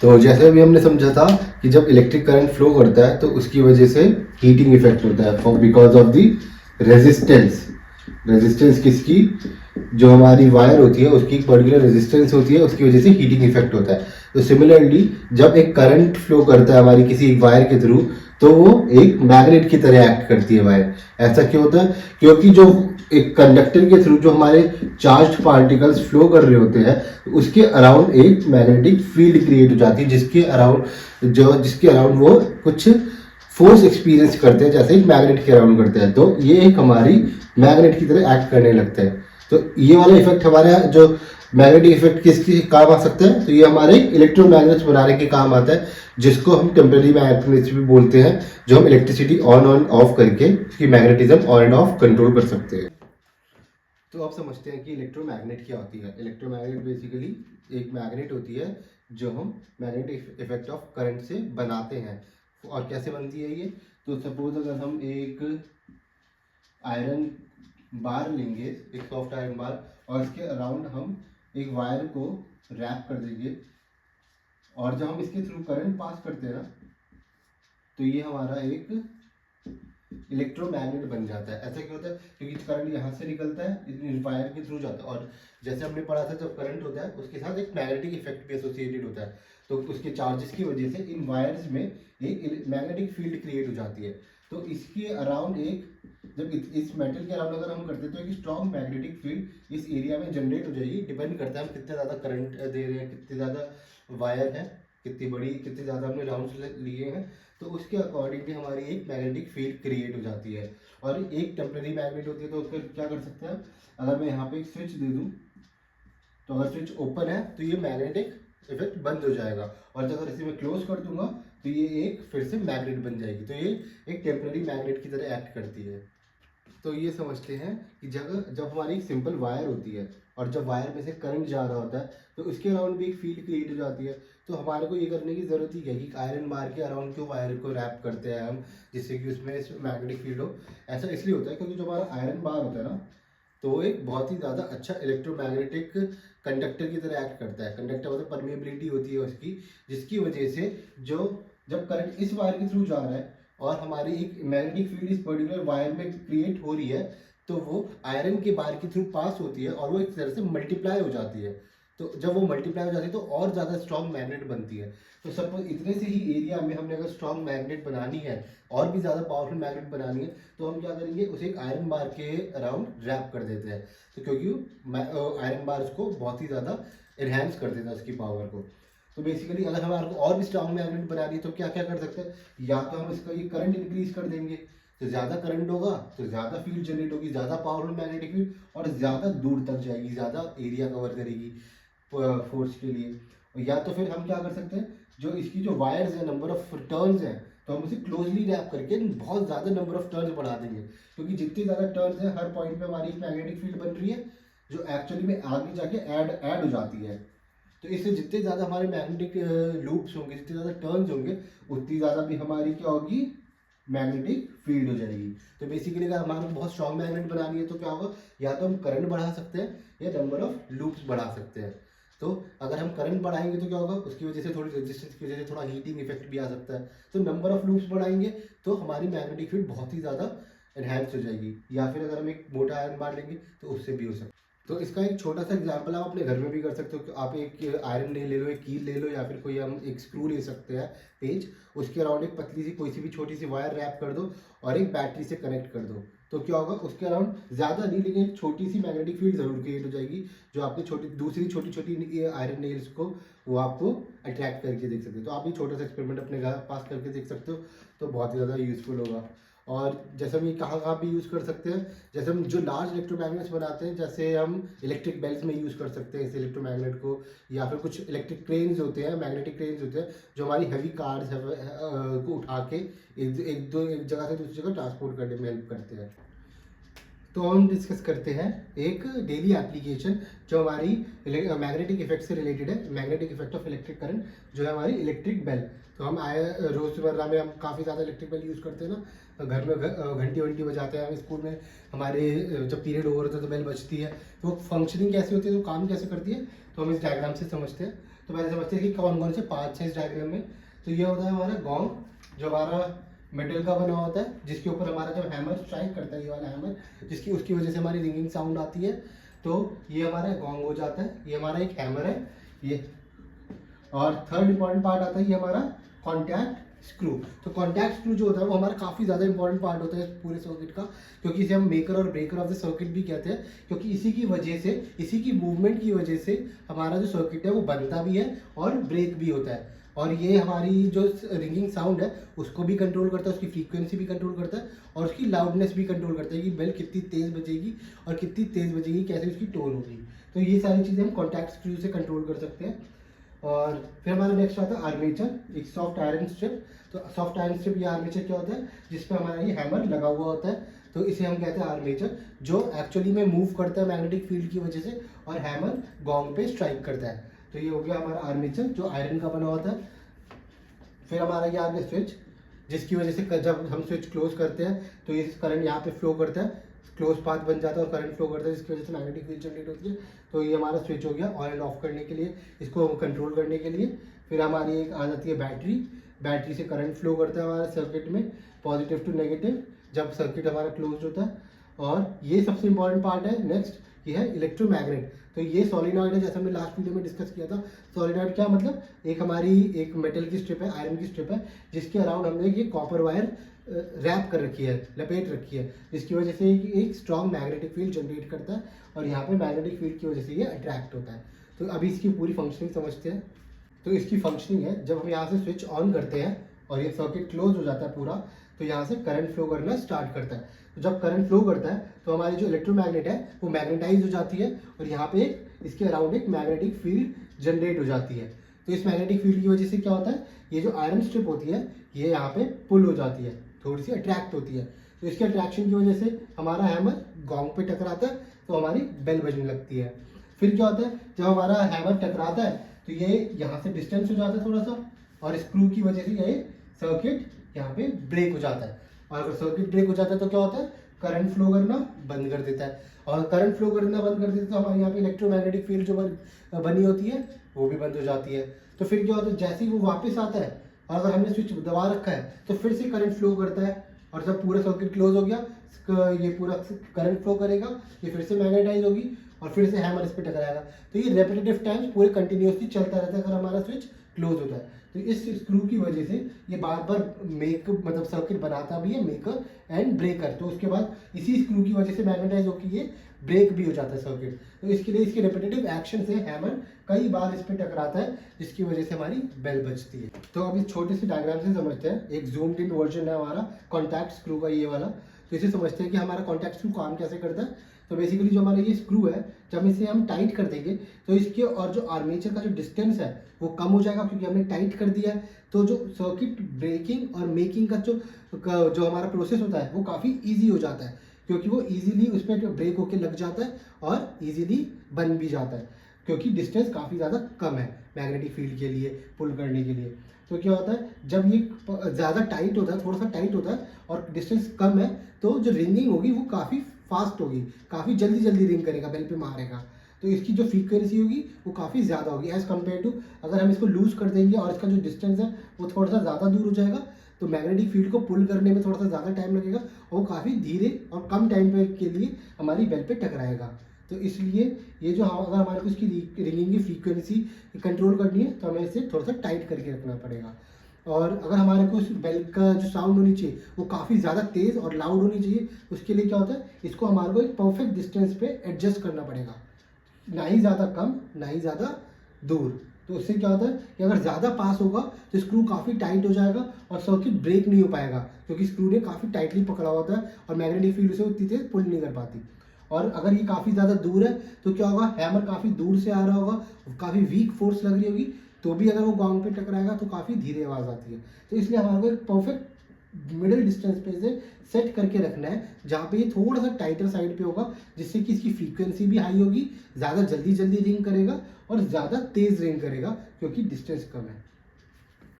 तो जैसे अभी हमने समझा था कि जब इलेक्ट्रिक करंट फ्लो करता है तो उसकी वजह से हीटिंग इफेक्ट होता है for because of the resistance. Resistance किसकी? जो हमारी वायर होती है उसकी एक पर्टिकुलर रेजिस्टेंस होती है, उसकी वजह से हीटिंग इफेक्ट होता है। तो सिमिलरली जब एक करंट फ्लो करता है हमारी किसी एक वायर के थ्रू तो वो एक मैग्नेट की तरह एक्ट करती है वायर। ऐसा क्यों होता है? क्योंकि जो एक कंडक्टर के थ्रू जो हमारे चार्ज्ड पार्टिकल्स फ्लो कर रहे होते हैं उसके अराउंड एक मैग्नेटिक फील्ड क्रिएट हो जाती है, जिसके अराउंड वो कुछ फोर्स एक्सपीरियंस करते हैं जैसे एक मैग्नेट के अराउंड करते हैं। तो ये एक हमारी मैग्नेट की तरह एक्ट करने लगते हैं। तो ये वाला इफेक्ट हमारा जो मैग्नेटिक इफेक्ट किसके काम आ सकता है? तो ये हमारे इलेक्ट्रोमैग्नेट्स बनाने के काम आता है, जिसको हम टेम्पररी मैग्नेटिज्म भी बोलते हैं, जो हम इलेक्ट्रिसिटी ऑन ऑन ऑफ करके इसकी magnetism on end of control कर सकते हैं। तो आप समझते हैं कि इलेक्ट्रोमैग्नेट क्या होती है। इलेक्ट्रोमैग्नेट बेसिकली एक मैग्नेट होती है जो हम मैग्नेटिक इफेक्ट ऑफ करंट से बनाते हैं। और कैसे बनती है ये? तो सपोज अगर हम एक आयरन बार लेंगे, एक सॉफ्ट आयरन बार, और इसके अराउंड हम एक वायर को रैप कर देंगे और जब हम इसके थ्रू करंट पास करते हैं ना तो ये हमारा एक इलेक्ट्रोमैग्नेट बन जाता है। ऐसा क्यों होता है? क्योंकि करंट यहाँ से निकलता है, इस वायर के थ्रू जाता है, और जैसे हमने पढ़ा था जब करंट होता है उसके साथ एक मैग्नेटिक इफेक्ट भी एसोसिएटेड होता है। तो उसके चार्जेस की वजह से इन वायर्स में एक मैग्नेटिक फील्ड क्रिएट हो जाती है। तो इसके अराउंड एक जब इस मेटल के अराउंड अगर हम करते हैं तो एक स्ट्रॉन्ग मैग्नेटिक फील्ड इस एरिया में जनरेट हो जाएगी। डिपेंड करता है हम कितने ज़्यादा करंट दे रहे हैं, कितने ज़्यादा वायर है, कितनी बड़ी, कितने ज़्यादा हमने राउंड्स लिए हैं, तो उसके अकॉर्डिंगली हमारी एक मैग्नेटिक फील्ड क्रिएट हो जाती है। और एक टेम्पररी मैग्नेट होती है तो उसका क्या कर सकते हैं? अगर मैं यहाँ पे एक स्विच दे दूँ तो अगर स्विच ओपन है तो ये मैग्नेटिक इफेक्ट बंद हो जाएगा, और अगर इसे मैं क्लोज कर दूंगा तो ये एक फिर से मैग्नेट बन जाएगी। तो ये एक टेम्पररी मैग्नेट की तरह एक्ट करती है। तो ये समझते हैं कि जब हमारी एक सिंपल वायर होती है और जब वायर में से करंट जा रहा होता है तो उसके अराउंड भी एक फील्ड क्रिएट हो जाती है। तो हमारे को ये करने की ज़रूरत ही क्या है कि आयरन बार के अराउंड क्यों वायर को रैप करते हैं हम, जिससे कि उसमें मैग्नेटिक फील्ड हो। ऐसा इसलिए होता है क्योंकि जो हमारा आयरन बार होता है ना तो वो एक बहुत ही ज़्यादा अच्छा इलेक्ट्रोमैग्नेटिक कंडक्टर की तरह एक्ट करता है। कंडक्टर मतलब परमिएबिलिटी होती है उसकी, जिसकी वजह से जब करंट इस वायर के थ्रू जा रहा है और हमारी एक मैग्नेटिक फील्ड इस पर्टिकुलर वायर में क्रिएट हो रही है तो वो आयरन के बार के थ्रू पास होती है और वो एक तरह से मल्टीप्लाई हो जाती है। तो जब वो मल्टीप्लाई हो जाती है तो और ज़्यादा स्ट्रॉन्ग मैग्नेट बनती है। तो सपोज इतने से ही एरिया में हमने अगर स्ट्रॉन्ग मैग्नेट बनानी है और भी ज़्यादा पावरफुल मैग्नेट बनानी है तो हम क्या करेंगे, उसे एक आयरन बार के अराउंड रैप कर देते हैं। तो क्योंकि आयरन बार उसको बहुत ही ज़्यादा इन्हेंस कर देता है उसकी पावर को। तो बेसिकली अगर हमारे को और भी स्ट्रॉन्ग मैग्नेट बनानी है तो क्या क्या कर सकते हैं? या तो हम इसका ये करंट इंक्रीज कर देंगे, तो ज़्यादा करंट होगा तो ज़्यादा फील्ड जनरेट होगी, ज़्यादा पावरफुल मैग्नेटिक फील्ड, और ज़्यादा दूर तक जाएगी, ज़्यादा एरिया कवर करेगी फोर्स के लिए। और या तो फिर हम क्या कर सकते हैं, जो इसकी जो वायर्स हैं, नंबर ऑफ टर्न्स हैं, तो हम उसे क्लोजली रैप करके बहुत ज़्यादा नंबर ऑफ टर्न्स बढ़ा देंगे। क्योंकि जितनी ज़्यादा टर्न्स हैं हर पॉइंट पे हमारी एक मैग्नेटिक फील्ड बन रही है जो एक्चुअली में आगे जाके ऐड हो जाती है। तो इससे जितने ज़्यादा हमारे मैग्नेटिक लूप्स होंगे, जितने ज़्यादा टर्न्स होंगे, उतनी ज़्यादा भी हमारी क्या होगी, मैग्नेटिक फील्ड हो जाएगी। तो बेसिकली अगर हमारे को बहुत स्ट्रॉन्ग मैग्नेट बनानी है तो क्या होगा, या तो हम करंट बढ़ा सकते हैं या नंबर ऑफ लूप्स बढ़ा सकते हैं। तो अगर हम करंट बढ़ाएंगे तो क्या होगा, उसकी वजह से थोड़ी रेजिस्टेंस की वजह से थोड़ा हीटिंग इफेक्ट भी आ सकता है। तो नंबर ऑफ लूप्स बढ़ाएंगे तो हमारी मैग्नेटिक फील्ड बहुत ही ज़्यादा एनहेंस हो जाएगी। या फिर अगर हम एक मोटा आयरन बार लेंगे तो उससे भी हो सकता है। तो इसका एक छोटा सा एग्जांपल आप अपने घर में भी कर सकते हो कि आप एक आयरन ले लो, एक कील ले लो, या फिर कोई हम एक स्क्रू ले सकते हैं पेज, उसके अराउंड एक पतली सी कोई सी भी छोटी सी वायर रैप कर दो और एक बैटरी से कनेक्ट कर दो। तो क्या होगा, उसके अराउंड ज़्यादा नहीं लेकिन एक छोटी सी मैग्नेटिक फील्ड जरूर क्रिएट हो जाएगी, जो आपकी दूसरी छोटी छोटी आयरन नेल्स को वो आपको अट्रैक्ट करके देख सकते हो। तो आप ये छोटा सा एक्सपेरिमेंट अपने घर पास करके देख सकते हो, तो बहुत ही ज़्यादा यूजफुल होगा। और जैसे हम ये कहाँ कहाँ भी यूज़ कर सकते हैं, जैसे हम जो लार्ज इलेक्ट्रोमैग्नेट्स बनाते हैं, जैसे हम इलेक्ट्रिक बेल्स में यूज़ कर सकते हैं इस इलेक्ट्रोमैग्नेट को, या फिर कुछ इलेक्ट्रिक क्रेन्स होते हैं, मैग्नेटिक क्रेन्स होते हैं जो हमारी हैवी कार्स को उठा के एक जगह से दूसरी जगह ट्रांसपोर्ट करने में हेल्प करते हैं। तो हम डिस्कस करते हैं एक डेली एप्लीकेशन जो हमारी मैग्नेटिक इफेक्ट से रिलेटेड है, magnetic effect of electric current, जो है हमारी इलेक्ट्रिक बेल। तो हम रोज़मर्रा में हम काफ़ी ज़्यादा इलेक्ट्रिक बेल यूज़ करते हैं ना, घर में घंटी वंटी बजाते हैं हम, स्कूल में हमारे जब पीरियड ओवर होता है तो बेल बजती है। तो फंक्शनिंग कैसे होती है, तो काम कैसे करती है, तो हम इस डायग्राम से समझते हैं। तो पहले समझते हैं कि कौन कौन से पार्ट्स हैं इस डायग्राम में। तो ये होता है हमारा गोंग, जो हमारा मेटल का बना होता है, जिसके ऊपर हमारा जब हैमर स्ट्राइक करता है, ये वाला हैमर, जिसकी उसकी वजह से हमारी रिंगिंग साउंड आती है, तो ये हमारा गोंग हो जाता है। ये हमारा एक हैमर है ये। और थर्ड इंपॉर्टेंट पार्ट आता है ये हमारा कॉन्टैक्ट स्क्रू। तो कॉन्टैक्ट स्क्रू जो होता है वो हमारा काफ़ी ज़्यादा इंपॉर्टेंट पार्ट होता है पूरे सर्किट का, क्योंकि इसे हम मेकर और ब्रेकर ऑफ द सर्किट भी कहते हैं, क्योंकि इसी की वजह से, इसी की मूवमेंट की वजह से हमारा जो सर्किट है वो बनता भी है और ब्रेक भी होता है। और ये हमारी जो रिंगिंग साउंड है उसको भी कंट्रोल करता है, उसकी फ्रीक्वेंसी भी कंट्रोल करता है और उसकी लाउडनेस भी कंट्रोल करता है कि बेल कितनी तेज़ बजेगी और कितनी तेज़ बजेगी, कैसे उसकी टोन होगी। तो ये सारी चीज़ें हम कॉन्टैक्ट स्क्रू से कंट्रोल कर सकते हैं। और फिर हमारा नेक्स्ट आता है आर्मेचर, एक सॉफ्ट आयरन स्ट्रिप। तो सॉफ्ट आयरन स्ट्रिप या आर्मेचर क्या होता है, जिस पे हमारा ये हैमर लगा हुआ होता है, तो इसे हम कहते हैं आर्मेचर, जो एक्चुअली में मूव करता है मैग्नेटिक फील्ड की वजह से और हैमर गोंग पे स्ट्राइक करता है। तो ये हो गया हमारा आर्मेचर जो आयरन का बना होता है। फिर हमारा ये आ गया स्विच, जिसकी वजह से जब हम स्विच क्लोज करते हैं तो ये करंट यहाँ पे फ्लो करता है, क्लोज पाथ बन जाता है और करंट फ्लो करता है, जिसकी वजह से मैग्नेटिक फील्ड जनरेट होती है। तो ये हमारा स्विच हो गया ऑन एंड ऑफ करने के लिए, इसको कंट्रोल करने के लिए। फिर हमारी एक आ जाती है बैटरी, बैटरी से करंट फ्लो करता है हमारे सर्किट में पॉजिटिव टू नेगेटिव जब सर्किट हमारा क्लोज होता है। और ये सबसे इंपॉर्टेंट पार्ट है नेक्स्ट, ये है इलेक्ट्रोमैग्नेट। तो ये सोलिनॉइड है, जैसे हमने लास्ट वीडियो में डिस्कस किया था। सोलिनॉइड क्या मतलब, एक हमारी एक मेटल की स्ट्रिप है, आयरन की स्ट्रिप है, जिसके अराउंड हमने ये कॉपर वायर रैप कर रखी है, लपेट रखी है, जिसकी वजह से एक स्ट्रॉन्ग मैग्नेटिक फील्ड जनरेट करता है और यहाँ पे मैग्नेटिक फील्ड की वजह से ये अट्रैक्ट होता है। तो अभी इसकी पूरी फंक्शनिंग समझते हैं। तो इसकी फंक्शनिंग है, जब हम यहाँ से स्विच ऑन करते हैं और ये सर्किट क्लोज हो जाता है पूरा, तो यहाँ से करंट फ्लो करना स्टार्ट करता है। तो जब करंट फ्लो करता है तो हमारी जो इलेक्ट्रोमैग्नेट है वो मैग्नेटाइज हो जाती है और यहाँ पे इसके अराउंड एक मैग्नेटिक फील्ड जनरेट हो जाती है। तो इस मैग्नेटिक फील्ड की वजह से क्या होता है, ये जो आयरन स्ट्रिप होती है ये यहाँ पे पुल हो जाती है, थोड़ी सी अट्रैक्ट होती है। तो इसके अट्रैक्शन की वजह से हमारा हैमर गोंग पे टकराता है तो हमारी बेल बजने लगती है। फिर क्या होता है, जब हमारा हैमर टकराता है तो ये यहाँ से डिस्टेंस हो जाता है थोड़ा सा, और स्क्रू की वजह से ये सर्किट यहाँ पे ब्रेक हो जाता है। और अगर सर्किट ब्रेक हो जाता है तो क्या होता है, करंट फ्लो करना बंद कर देता है, और करंट फ्लो करना बंद कर देता है तो हमारे यहाँ पे इलेक्ट्रोमैग्नेटिक फील्ड जो बनी होती है वो भी बंद हो जाती है। तो फिर क्या होता है, जैसे ही वो वापस आता है और अगर हमने स्विच दबा रखा है तो फिर से करंट फ्लो करता है, और जब पूरा सर्किट क्लोज हो गया ये पूरा करंट फ्लो करेगा, ये फिर से मैग्नेटाइज होगी और फिर से हैमर इस पर टकराएगा। तो ये रेपिटेटिव टाइम्स पूरे कंटिन्यूसली चलता रहता है अगर हमारा स्विच क्लोज होता है। तो इस स्क्रू की वजह से ये बार बार मतलब सर्किट बनाता भी है, मेकर एंड ब्रेकर। तो उसके बाद इसी स्क्रू की वजह से मैग्नेटाइज होकर ये ब्रेक भी हो जाता है सर्किट। तो इसके लिए इसके रेपिटेटिव एक्शन से हैमर कई बार इस पर टकराता है, जिसकी वजह से हमारी बेल बजती है। तो अब इस छोटे से डायग्राम से समझते हैं। एक जूम्ड इन वर्जन है हमारा कॉन्टैक्ट स्क्रू का, ये वाला। तो इसे समझते हैं कि हमारा कॉन्टैक्ट स्क्रू काम कैसे करता है। तो बेसिकली जो हमारा ये स्क्रू है, जब इसे हम टाइट कर देंगे तो इसके और जो आर्मेचर का जो डिस्टेंस है वो कम हो जाएगा, क्योंकि हमने टाइट कर दिया है। तो जो सर्किट ब्रेकिंग और मेकिंग का जो हमारा प्रोसेस होता है वो काफ़ी ईजी हो जाता है, क्योंकि वो ईजिली उस पर ब्रेक होके लग जाता है और ईजिली बन भी जाता है, क्योंकि डिस्टेंस काफ़ी ज़्यादा कम है मैग्नेटिक फील्ड के लिए पुल करने के लिए। तो क्या होता है, जब ये ज़्यादा टाइट होता है, थोड़ा सा टाइट होता है और डिस्टेंस कम है, तो जो रिंगिंग होगी वो काफ़ी फास्ट होगी, काफ़ी जल्दी जल्दी रिंग करेगा, बेल पे मारेगा। तो इसकी जो फ्रीक्वेंसी होगी वो काफ़ी ज़्यादा होगी एज़ कम्पेयर टू अगर हम इसको लूज़ कर देंगे और इसका जो डिस्टेंस है वो थोड़ा सा ज़्यादा दूर हो जाएगा, तो मैग्नेटिक फील्ड को पुल करने में थोड़ा सा ज़्यादा टाइम लगेगा और वो काफ़ी धीरे और कम टाइम पे के लिए हमारी बेल पे टकराएगा। तो इसलिए ये जो अगर हमारे को इसकी रिंगिंग की फ्रीक्वेंसी कंट्रोल करनी है तो हमें इसे थोड़ा सा टाइट करके रखना पड़ेगा। और अगर हमारे को इस बेल का जो साउंड होनी चाहिए वो काफ़ी ज़्यादा तेज़ और लाउड होनी चाहिए, उसके लिए क्या होता है, इसको हमारे को एक परफेक्ट डिस्टेंस पे एडजस्ट करना पड़ेगा, ना ही ज़्यादा कम ना ही ज़्यादा दूर। तो उससे क्या होता है कि अगर ज़्यादा पास होगा तो स्क्रू काफ़ी टाइट हो जाएगा और सर्किट ब्रेक नहीं हो पाएगा, क्योंकि स्क्रू ने काफ़ी टाइटली पकड़ा होता है और मैग्नेटिक फील्ड उसे उतनी तेज पुल नहीं कर पाती। और अगर ये काफ़ी ज़्यादा दूर है तो क्या होगा, हैमर काफ़ी दूर से आ रहा होगा, काफ़ी वीक फोर्स लग रही होगी, तो भी अगर वो गोंग पे टकराएगा तो काफ़ी धीरे आवाज़ आती है। तो इसलिए हमारे को एक परफेक्ट मिडिल डिस्टेंस पे इसे सेट करके रखना है, जहाँ पे ये थोड़ा सा टाइटर साइड पे होगा, जिससे कि इसकी फ्रीक्वेंसी भी हाई होगी, ज़्यादा जल्दी जल्दी रिंग करेगा और ज़्यादा तेज़ रिंग करेगा, क्योंकि डिस्टेंस कम है।